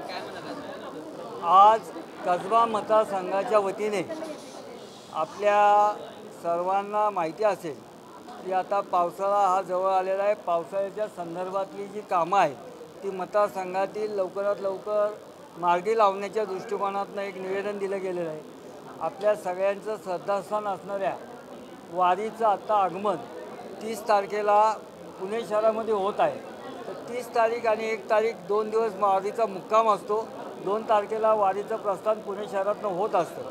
आज कसबा मतदारसंघाच्या वतीने आपल्या सर्वांना माहिती असेल की आता पावसाळा हा जवळ आलेला आहे। पावसाळ्याच्या संदर्भातली जी कामं आहे ती मतदारसंघातील लवकरात लवकर मार्गी लावण्याच्या दृष्टिकोनातून एक निवेदन दिलं गेलेलं आहे। आपल्या सगळ्यांचं श्रद्धास्थान असणाऱ्या वारीचं आत्ता आगमन 30 तारखेला पुणे शहरामध्ये होत आहे। तर 30 तारीख आणि 1 तारीख 2 दिवस वारीचा मुक्काम असतो। 2 तारखेला वारीचं प्रस्थान पुणे शहरातून होत असतं।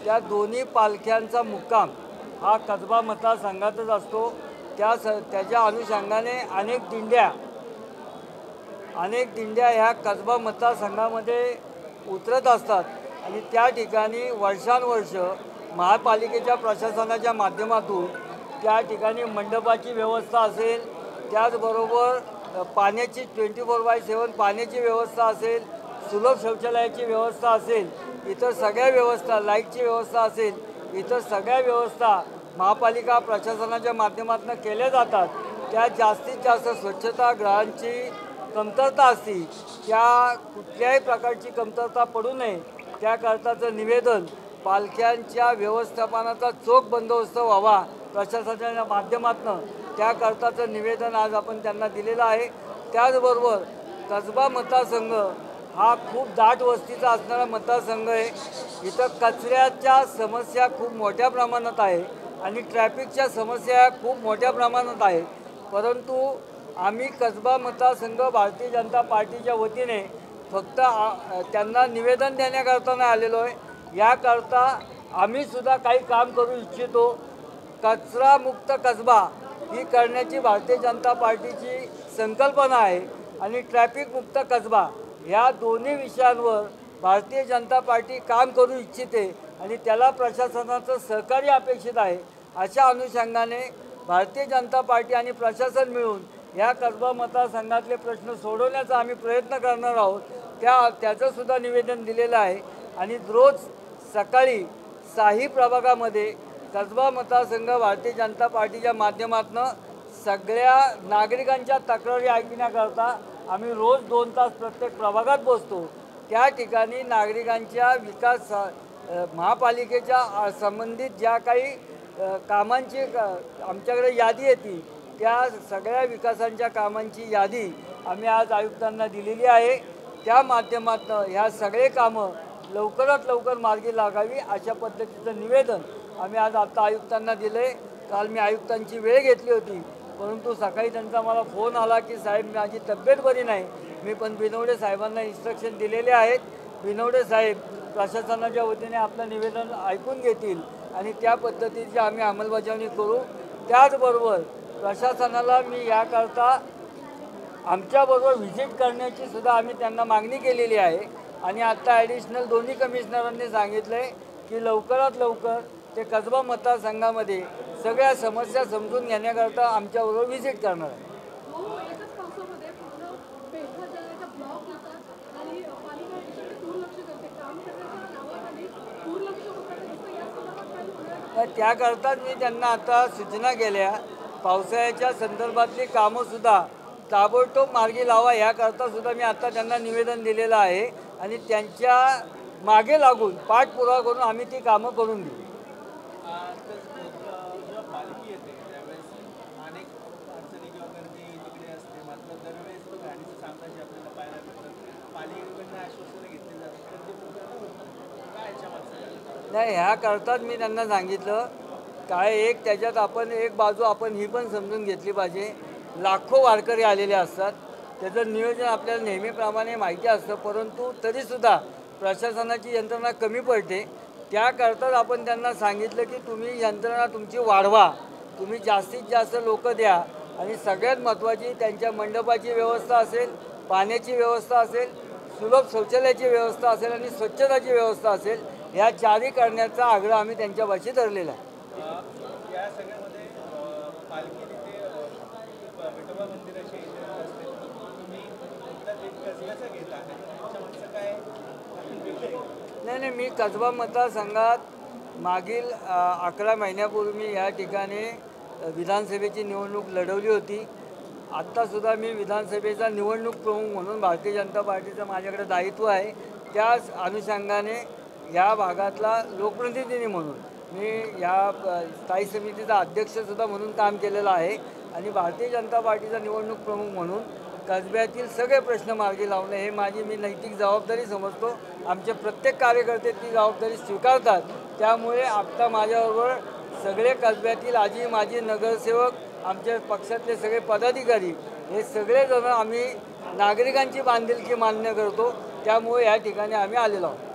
त्या दोन्ही पालख्यांचा मुक्काम हा कसबा मतदारसंघातच असतो। त्याच्या अनुषंगाने अनेक दिंड्या ह्या कसबा मतदारसंघामध्ये उतरत असतात आणि त्या ठिकाणी वर्षानुवर्ष महापालिकेच्या प्रशासनाच्या माध्यमातून त्या ठिकाणी मंडपाची व्यवस्था असेल, त्याचबरोबर पाण्याची 24/7 पाण्याची व्यवस्था असेल, सुलभ शौचालयाची व्यवस्था असेल, इतर सगळ्या व्यवस्था, लाईटची व्यवस्था असेल, इतर सगळ्या व्यवस्था महापालिका प्रशासनाच्या माध्यमातून केल्या जातात। त्या जास्तीत जास्त स्वच्छतागृहांची कमतरता असते, त्या कुठल्याही प्रकारची कमतरता पडू नये त्याकरताचं निवेदन पालख्यांच्या व्यवस्थापनाचा चोख बंदोबस्त व्हावा प्रशासनाच्या माध्यमातून त्याकरताचं निवेदन आज आपण त्यांना दिलेलं आहे। त्याचबरोबर कसबा मतदारसंघ हा खूप दाट वस्तीचा असणारा मतदारसंघ आहे। इथं कचऱ्याच्या समस्या खूप मोठ्या प्रमाणात आहे आणि ट्रॅफिकच्या समस्या खूप मोठ्या प्रमाणात आहेत। परंतु आम्ही कसबा मतदारसंघ भारतीय जनता पार्टीच्या वतीने फक्त त्यांना निवेदन देण्याकरता नाही आलेलो आहे। याकरता आम्हीसुद्धा काही काम करू इच्छितो। कचरामुक्त कसबा ही करण्याची भारतीय जनता पार्टीची संकल्पना आहे आणि ट्रॅफिकमुक्त कसबा या दोन्ही विषयांवर भारतीय जनता पार्टी काम करू इच्छिते आणि त्याला प्रशासनाचं सहकार्य अपेक्षित आहे। अशा अनुषंगाने भारतीय जनता पार्टी आणि प्रशासन मिळून या कसबा मतदारसंघातले प्रश्न सोडवण्याचा आम्ही प्रयत्न करणार आहोत। त्याचंसुद्धा निवेदन दिलेलं आहे आणि रोज सकाळी साही प्रभागामध्ये कसबा मतदारसंघ भारतीय जनता पार्टीच्या माध्यमातून सगळ्या नागरिकांच्या तक्रारी ऐकण्याकरता आम्ही रोज 2 तास प्रत्येक प्रभागात बसतो। त्या ठिकाणी नागरिकांच्या विकास महापालिकेच्या संबंधित ज्या काही कामांची आमच्याकडे यादी येते त्या सगळ्या विकासांच्या कामांची यादी आम्ही आज आयुक्तांना दिलेली आहे। त्या माध्यमातून ह्या सगळे कामं लवकरात लवकर मार्गी लागावी अशा पद्धतीचं निवेदन आम्ही आज आत्ता आयुक्तांना दिले। काल मी आयुक्तांची वेळ घेतली होती, परंतु सकाळी त्यांचा मला फोन आला की साहेब माझी तब्येत बरी नाही। मी पण बिनवडे साहेबांना इन्स्ट्रक्शन दिलेले आहेत। बिनवडे साहेब प्रशासनाच्या वतीने आपलं निवेदन ऐकून घेतील आणि त्या पद्धतीची आम्ही अंमलबजावणी करू। त्याचबरोबर प्रशासनाला मी याकरता आमच्याबरोबर व्हिजिट करण्याची सुद्धा आम्ही त्यांना मागणी केलेली आहे आणि आत्ता ॲडिशनल दोन्ही कमिशनरांनी सांगितलं आहे की लवकरात लवकर ते कसबा मतदारसंघामध्ये सगळ्या समस्या समजून घेण्याकरता आमच्याबरोबर व्हिजिट करणार आहे। त्याकरताच मी त्यांना आता सूचना केल्या, पावसाळ्याच्या संदर्भातली कामंसुद्धा ताबडतोब मार्गी लावा याकरता सुद्धा मी आता त्यांना निवेदन दिलेलं आहे आणि त्यांच्या मागे लागून पाठपुरावा करून आम्ही ती कामं करून देऊ। नाही, ह्याकरताच मी त्यांना सांगितलं काय एक त्याच्यात आपण एक बाजू आपण ही पण समजून घेतली पाहिजे। लाखो वारकरी आलेले असतात, त्याचं नियोजन आपल्याला नेहमीप्रमाणे माहिती असतं, परंतु तरीसुद्धा प्रशासनाची यंत्रणा कमी पडते। त्याकरताच आपण त्यांना सांगितलं की तुम्ही यंत्रणा तुमची वाढवा, तुम्ही जास्तीत जास्त लोक द्या आणि सगळ्यात महत्त्वाची त्यांच्या मंडपाची व्यवस्था असेल, पाण्याची व्यवस्था असेल, सुलभ शौचालयाची व्यवस्था असेल आणि स्वच्छताची व्यवस्था असेल, ह्या चारही करण्याचा आग्रह आम्ही त्यांच्यापाशी धरलेला आहे। नाही, मी कसबा मतदारसंघात मागील 11 महिन्यापूर्वी मी या ठिकाणी विधानसभेची निवडणूक लढवली होती आत्तासुद्धा मी विधानसभेचा निवडणूक प्रमुख म्हणून भारतीय जनता पार्टीचं माझ्याकडे दायित्व आहे. त्याच अनुषंगाने या भागातला लोकप्रतिनिधी म्हणून मी या स्थायी समितीचा अध्यक्षसुद्धा म्हणून काम केलेलं आहे आणि भारतीय जनता पार्टीचा निवडणूक प्रमुख म्हणून कसब्यातील सगळे प्रश्न मार्गी लावणे हे मी नैतिक जबाबदारी समजतो. आमचे प्रत्येक कार्यकर्ते ती जबाबदारी स्वीकारतात. त्यामुळे आत्ता माझ्याबरोबर सगळे कसब्यातील आजी माजी नगरसेवक, आमच्या पक्षातले सगळे पदाधिकारी हे सगळेजण आम्ही नागरिकांची बांधिलकी मान्य करतो. त्यामुळे या ठिकाणी आम्ही आलेलो आहोत.